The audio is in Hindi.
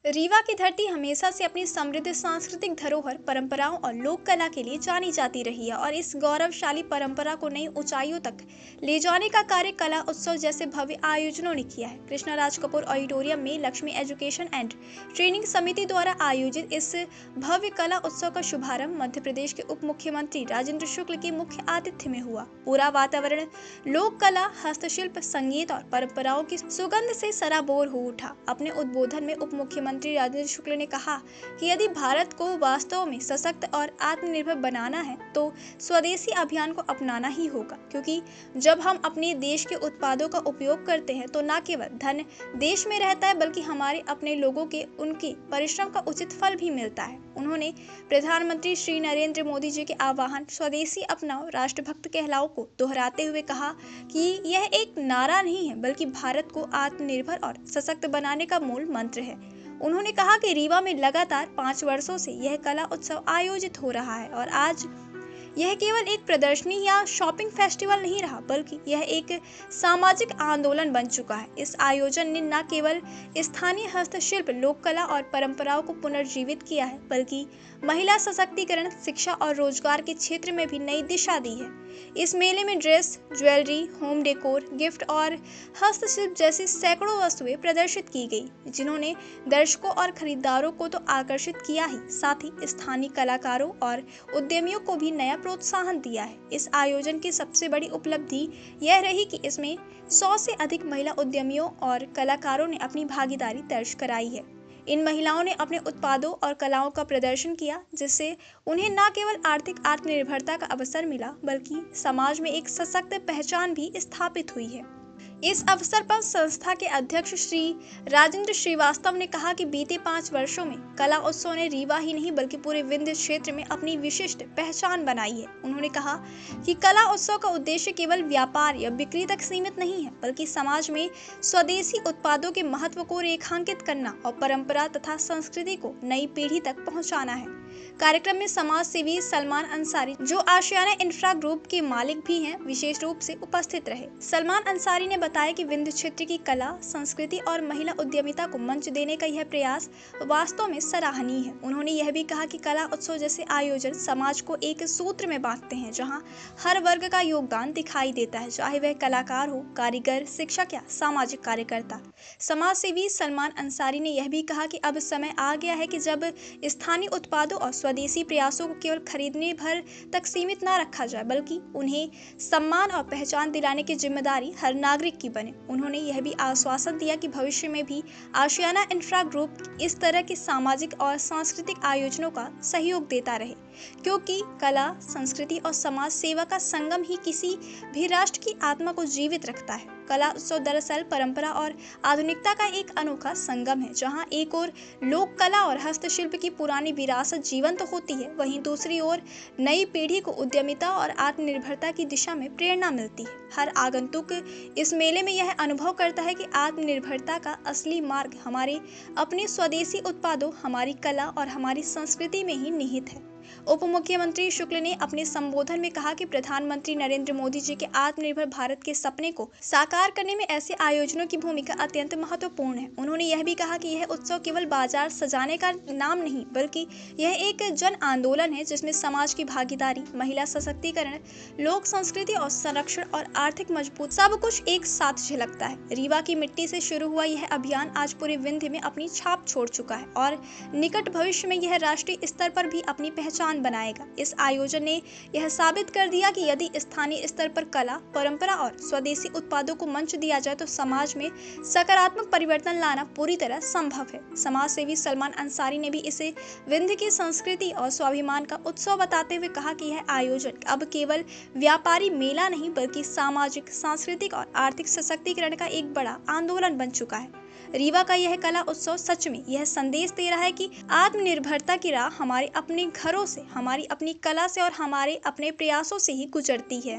रीवा की धरती हमेशा से अपनी समृद्ध सांस्कृतिक धरोहर, परंपराओं और लोक कला के लिए जानी जाती रही है और इस गौरवशाली परंपरा को नई ऊंचाइयों तक ले जाने का कार्य कला उत्सव जैसे भव्य आयोजनों ने किया है। कृष्णराज कपूर ऑडिटोरियम में लक्ष्मी एजुकेशन एंड ट्रेनिंग समिति द्वारा आयोजित इस भव्य कला उत्सव का शुभारंभ मध्य प्रदेश के उप मुख्यमंत्री राजेंद्र शुक्ल के मुख्य आतिथ्य में हुआ। पूरा वातावरण लोक कला, हस्तशिल्प, संगीत और परंपराओं की सुगंध से सराबोर हो उठा। अपने उद्बोधन में उप मुख्यमंत्री राजेंद्र शुक्ल ने कहा कि यदि भारत को वास्तव में सशक्त और आत्मनिर्भर बनाना है तो स्वदेशी अभियान को अपनाना ही होगा, क्योंकि जब हम अपने देश के उत्पादों का उपयोग करते हैं तो न केवल धन देश में रहता है बल्कि हमारे अपने लोगों के उनके परिश्रम का उचित फल भी मिलता है। उन्होंने प्रधानमंत्री श्री नरेंद्र मोदी जी के आह्वान स्वदेशी अपनाओ, राष्ट्रभक्त कहलाओ को दोहराते हुए कहा कि यह एक नारा नहीं है बल्कि भारत को आत्मनिर्भर और सशक्त बनाने का मूल मंत्र है। उन्होंने कहा कि रीवा में लगातार 5 वर्षों से यह कला उत्सव आयोजित हो रहा है और आज यह केवल एक प्रदर्शनी या शॉपिंग फेस्टिवल नहीं रहा बल्कि यह एक सामाजिक आंदोलन बन चुका है। इस आयोजन ने न केवल स्थानीय हस्तशिल्प, लोक कला और परंपराओं को पुनर्जीवित किया है बल्कि महिला सशक्तिकरण, शिक्षा और रोजगार के क्षेत्र में भी नई दिशा दी है। इस मेले में dress, jewellery, home decor, gift और हस्तशिल्प जैसी सैकड़ों वस्तुएं प्रदर्शित की गई, जिन्होंने दर्शकों और खरीदारों को तो आकर्षित किया ही साथ ही स्थानीय कलाकारों और उद्यमियों को भी नया प्रोत्साहन दिया है। इस आयोजन की सबसे बड़ी उपलब्धि यह रही कि इसमें 100 से अधिक महिला उद्यमियों और कलाकारों ने अपनी भागीदारी दर्ज कराई है। इन महिलाओं ने अपने उत्पादों और कलाओं का प्रदर्शन किया, जिससे उन्हें न केवल आर्थिक आत्मनिर्भरता का अवसर मिला बल्कि समाज में एक सशक्त पहचान भी स्थापित हुई है। इस अवसर पर संस्था के अध्यक्ष श्री राजेंद्र श्रीवास्तव ने कहा कि बीते 5 वर्षों में कला उत्सव ने रीवा ही नहीं बल्कि पूरे विंध्य क्षेत्र में अपनी विशिष्ट पहचान बनाई है। उन्होंने कहा कि कला उत्सव का उद्देश्य केवल व्यापार या बिक्री तक सीमित नहीं है बल्कि समाज में स्वदेशी उत्पादों के महत्व को रेखांकित करना और परंपरा तथा संस्कृति को नई पीढ़ी तक पहुंचाना है। कार्यक्रम में समाज सेवी सलमान अंसारी, जो आशियाना इंफ्रा ग्रुप के मालिक भी हैं, विशेष रूप से उपस्थित रहे। सलमान अंसारी ने बताया कि विंध्य क्षेत्र की कला, संस्कृति और महिला उद्यमिता को मंच देने का यह प्रयास वास्तव में सराहनीय है। उन्होंने यह भी कहा कि कला उत्सव जैसे आयोजन समाज को एक सूत्र में बांधते हैं, जहां हर वर्ग का योगदान दिखाई देता है, चाहे वह कलाकार हो, कारीगर, शिक्षक या सामाजिक कार्यकर्ता। समाज सेवी सलमान अंसारी ने यह भी कहा कि अब समय आ गया है कि जब स्थानीय उत्पादों और स्वदेशी प्रयासों को केवल खरीदने भर तक सीमित न रखा जाए बल्कि उन्हें सम्मान और पहचान दिलाने की जिम्मेदारी हर नागरिक की बने। उन्होंने यह भी आश्वासन दिया कि भविष्य में भी आशियाना इंफ्रा ग्रुप इस तरह के सामाजिक और सांस्कृतिक आयोजनों का सहयोग देता रहे, क्योंकि कला, संस्कृति और समाज सेवा का संगम ही किसी भी राष्ट्र की आत्मा को जीवित रखता है। कला उत्सव दरअसल परंपरा और आधुनिकता का एक अनोखा संगम है, जहां एक ओर लोक कला और हस्तशिल्प की पुरानी विरासत जीवंत होती है, वहीं दूसरी ओर नई पीढ़ी को उद्यमिता और आत्मनिर्भरता की दिशा में प्रेरणा मिलती है। हर आगंतुक इस मेले में यह अनुभव करता है कि आत्मनिर्भरता का असली मार्ग हमारे अपने स्वदेशी उत्पादों, हमारी कला और हमारी संस्कृति में ही निहित है। उप मुख्यमंत्री शुक्ल ने अपने संबोधन में कहा कि प्रधानमंत्री नरेंद्र मोदी जी के आत्मनिर्भर भारत के सपने को साकार करने में ऐसे आयोजनों की भूमिका अत्यंत महत्वपूर्ण है। उन्होंने यह भी कहा कि यह उत्सव केवल बाजार सजाने का नाम नहीं बल्कि यह एक जन आंदोलन है, जिसमें समाज की भागीदारी, महिला सशक्तिकरण, लोक संस्कृति और संरक्षण और आर्थिक मजबूत सब कुछ एक साथ झलकता है। रीवा की मिट्टी से शुरू हुआ यह अभियान आज पूरे विंध्य में अपनी छाप छोड़ चुका है और निकट भविष्य में यह राष्ट्रीय स्तर पर भी अपनी पहचान बनाएगा। इस आयोजन ने यह साबित कर दिया कि यदि स्थानीय स्तर पर कला, परंपरा और स्वदेशी उत्पादों को मंच दिया जाए तो समाज में सकारात्मक परिवर्तन लाना पूरी तरह संभव है। समाज सेवी सलमान अंसारी ने भी इसे विंध्य की संस्कृति और स्वाभिमान का उत्सव बताते हुए कहा कि यह आयोजन अब केवल व्यापारी मेला नहीं बल्कि सामाजिक, सांस्कृतिक और आर्थिक सशक्तिकरण का एक बड़ा आंदोलन बन चुका है। रीवा का यह कला उत्सव सच में यह संदेश दे रहा है कि आत्मनिर्भरता की राह हमारे अपने घरों से, हमारी अपनी कला से और हमारे अपने प्रयासों से ही गुजरती है।